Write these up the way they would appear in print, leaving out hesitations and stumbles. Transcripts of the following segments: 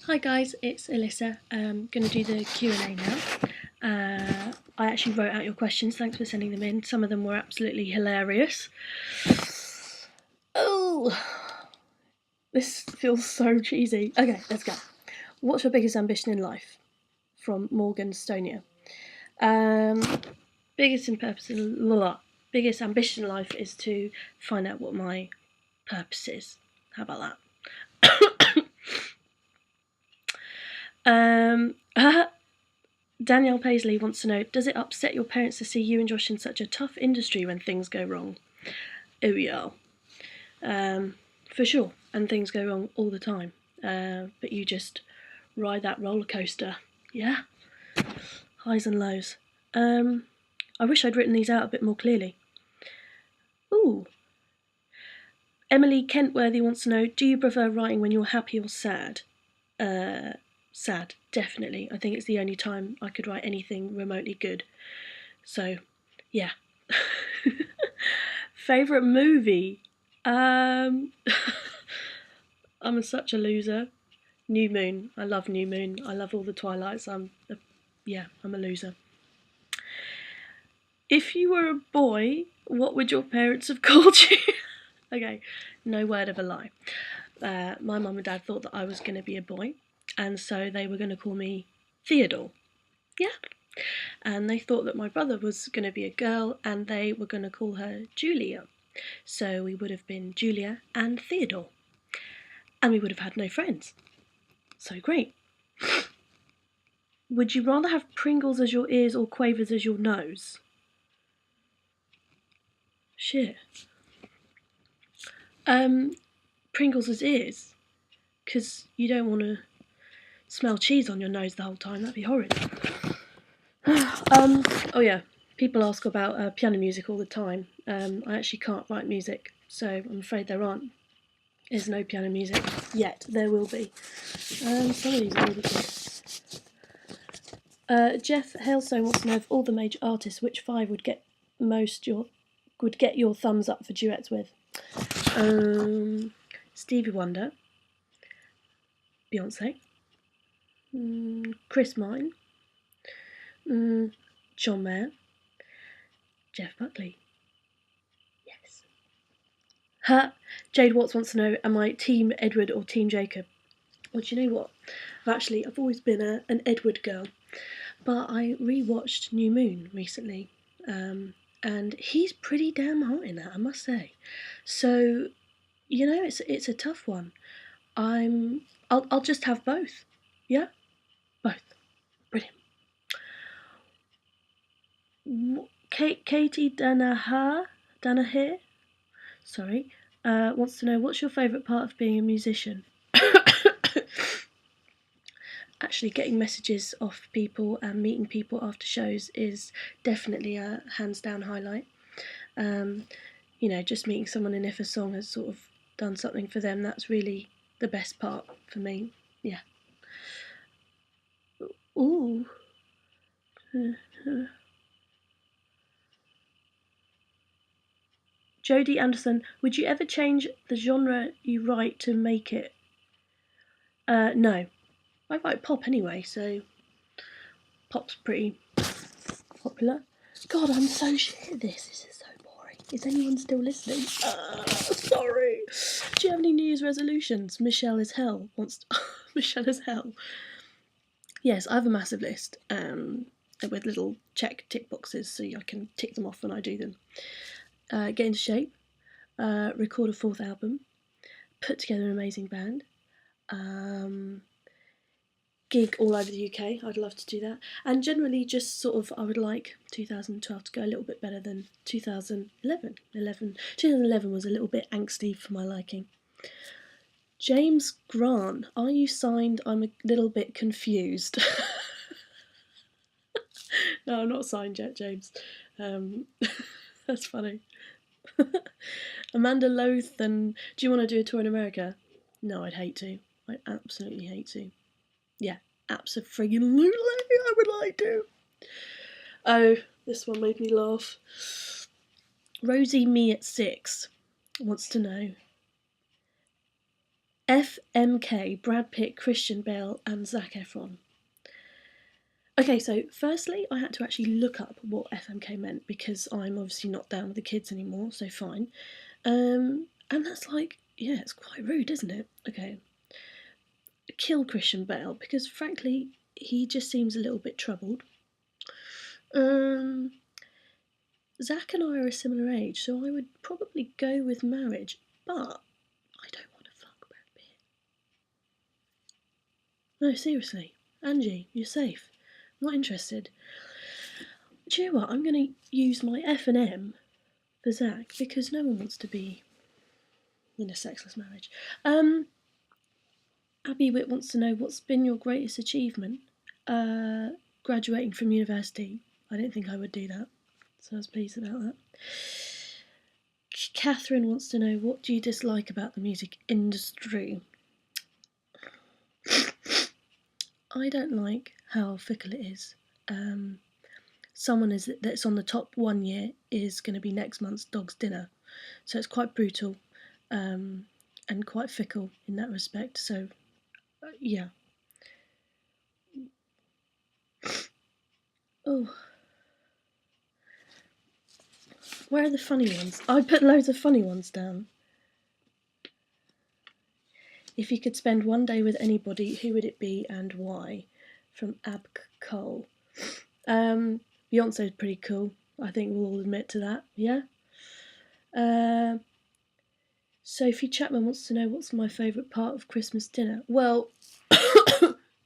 Hi guys, it's Elissa. I'm going to do the Q&A now. I actually wrote out your questions, thanks for sending them in. Some of them were absolutely hilarious. Oh, this feels so cheesy. Okay, let's go. What's your biggest ambition in life? From Morgan Stonia. Biggest ambition in life is to find out what my purpose is. How about that? Danielle Paisley wants to know, does it upset your parents to see you and Josh in such a tough industry when things go wrong? Oh yeah. For sure. And things go wrong all the time. But you just ride that roller coaster. Yeah? Highs and lows. I wish I'd written these out a bit more clearly. Ooh. Emily Kentworthy wants to know, do you prefer writing when you're happy or sad? Sad, definitely. I think it's the only time I could write anything remotely good. So, yeah. Favourite movie? I'm such a loser. New Moon. I love New Moon. I love all the Twilights. I'm a loser. If you were a boy, what would your parents have called you? Okay, no word of a lie. My mum and dad thought that I was going to be a boy, and so they were going to call me Theodore. Yeah. And they thought that my brother was going to be a girl, and they were going to call her Julia. So we would have been Julia and Theodore. And we would have had no friends. So great. Would you rather have Pringles as your ears or Quavers as your nose? Shit. Pringles as ears. Because you don't want to smell cheese on your nose the whole time. That'd be horrid. Oh yeah. People ask about piano music all the time. I actually can't write music, so I'm afraid there's no piano music yet. There will be. Some of these are really good. Jeff Hailstone wants to know, of all the major artists, which five would get your thumbs up for duets with? Stevie Wonder, Beyonce, Chris Martin, John Mayer, Jeff Buckley. Yes. Jade Watts wants to know, am I Team Edward or Team Jacob? Well, do you know what? I've always been an Edward girl, but I rewatched New Moon recently, and he's pretty damn hot in that, I must say. So, it's a tough one. I'll just have both. Yeah, both. Brilliant. Katie Danaher, sorry, wants to know, what's your favourite part of being a musician? Actually, getting messages off people and meeting people after shows is definitely a hands down highlight. Just meeting someone, and if a song has sort of done something for them, that's really the best part for me. Yeah. Ooh. Jodie Anderson, would you ever change the genre you write to make it? No. I write pop anyway, so pop's pretty popular. God, I'm so shit at this. This is so boring. Is anyone still listening? Sorry. Do you have any New Year's resolutions? Michelle is hell. Michelle is hell. Yes, I have a massive list with little tick boxes so I can tick them off when I do them. Get into shape, record a 4th album, put together an amazing band, gig all over the UK. I'd love to do that. And generally just sort of, I would like 2012 to go a little bit better than 2011. 2011 was a little bit angsty for my liking. James Grant, are you signed? I'm a little bit confused. No, I'm not signed yet, James. That's funny. Amanda Lothan, do you want to do a tour in America? No, I'd hate to. I'd absolutely hate to. Yeah, absolutely, I would like to. Oh, this one made me laugh. Rosie Me at 6 wants to know, FMK, Brad Pitt, Christian Bale, and Zac Efron. Okay, so firstly, I had to actually look up what FMK meant because I'm obviously not down with the kids anymore, so fine. And that's like, yeah, it's quite rude, isn't it? Okay. Kill Christian Bale because, frankly, he just seems a little bit troubled. Zach and I are a similar age, so I would probably go with marriage, but I don't want to fuck Brad Pitt. No, seriously. Angie, you're safe. I'm not interested. Do you know what? I'm going to use my F and M for Zach because no one wants to be in a sexless marriage. Abby Witt wants to know what's been your greatest achievement? Graduating from university. I didn't think I would do that, so I was pleased about that. Catherine wants to know what do you dislike about the music industry? I don't like how fickle it is. Someone that's on the top 1 year is going to be next month's dog's dinner, so it's quite brutal and quite fickle in that respect. So yeah. Oh, where are the funny ones? I put loads of funny ones down. If you could spend one day with anybody, who would it be and why? From Ab Cole. Beyonce's pretty cool. I think we'll all admit to that. Yeah. Sophie Chapman wants to know what's my favourite part of Christmas dinner. Well,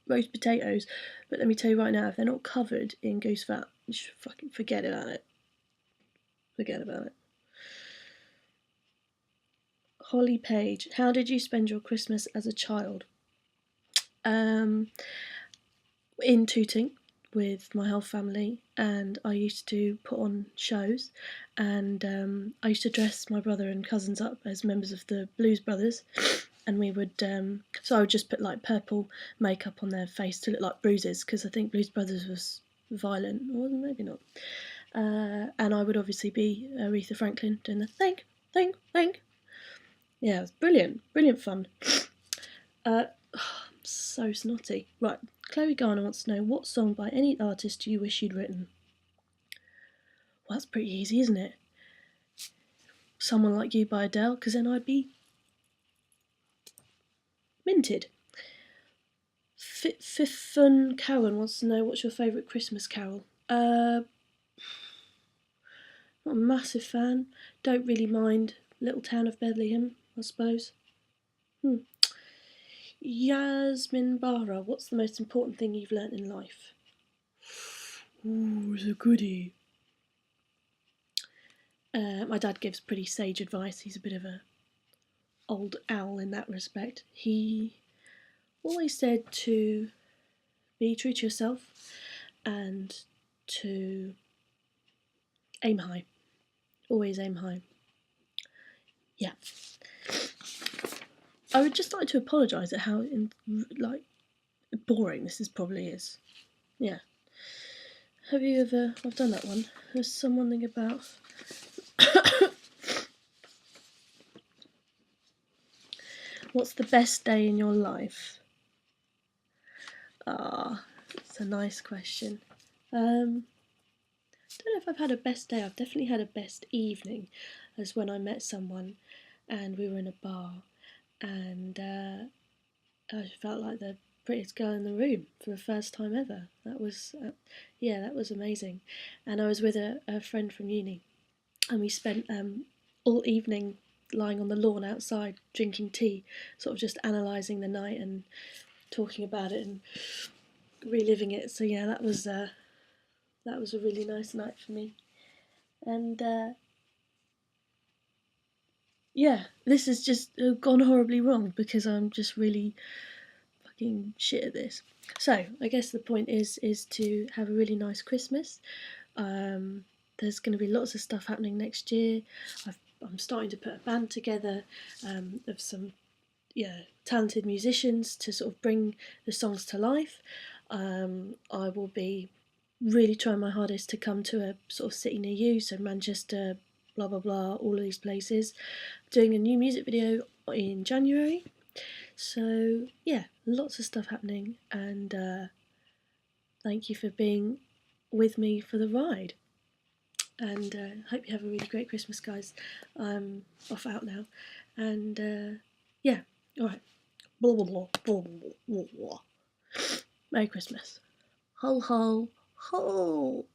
roast potatoes. But let me tell you right now, if they're not covered in goose fat, you should fucking forget about it. Forget about it. Holly Page, how did you spend your Christmas as a child? In Tooting with my whole family, and I used to put on shows, and I used to dress my brother and cousins up as members of the Blues Brothers, and we would so I would just put like purple makeup on their face to look like bruises because I think Blues Brothers was violent, or maybe not. And I would obviously be Aretha Franklin doing the think. Yeah, it was brilliant fun. So snotty. Right, Chloe Garner wants to know what song by any artist do you wish you'd written? Well, that's pretty easy, isn't it? Someone Like You by Adele, because then I'd be minted. Fifun Cowan wants to know what's your favourite Christmas carol? Not a massive fan. Don't really mind Little Town of Bethlehem, I suppose. Yasmin Bara, what's the most important thing you've learnt in life? Ooh, it's a goodie. My dad gives pretty sage advice. He's a bit of a old owl in that respect. He always said to be true to yourself and to aim high. Always aim high. Yeah. I would just like to apologise at how boring this probably is. Yeah. Have you ever? I've done that one. There's something about. What's the best day in your life? It's a nice question. I don't know if I've had a best day. I've definitely had a best evening, as when I met someone and we were in a bar and I felt like the prettiest girl in the room for the first time ever. That was, that was amazing. And I was with a friend from uni and we spent all evening lying on the lawn outside drinking tea, sort of just analysing the night and talking about it and reliving it. So yeah, that was a really nice night for me. And this has just gone horribly wrong because I'm just really fucking shit at this. So I guess the point is to have a really nice Christmas. There's going to be lots of stuff happening next year. I'm starting to put a band together of some talented musicians to sort of bring the songs to life. I will be really trying my hardest to come to a sort of city near you, so Manchester, blah blah blah, all of these places. Doing a new music video in January, So yeah, lots of stuff happening, and thank you for being with me for the ride. And hope you have a really great Christmas, guys. I'm off out now, and yeah, all right. Blah blah blah blah blah blah. Merry Christmas. Ho ho ho.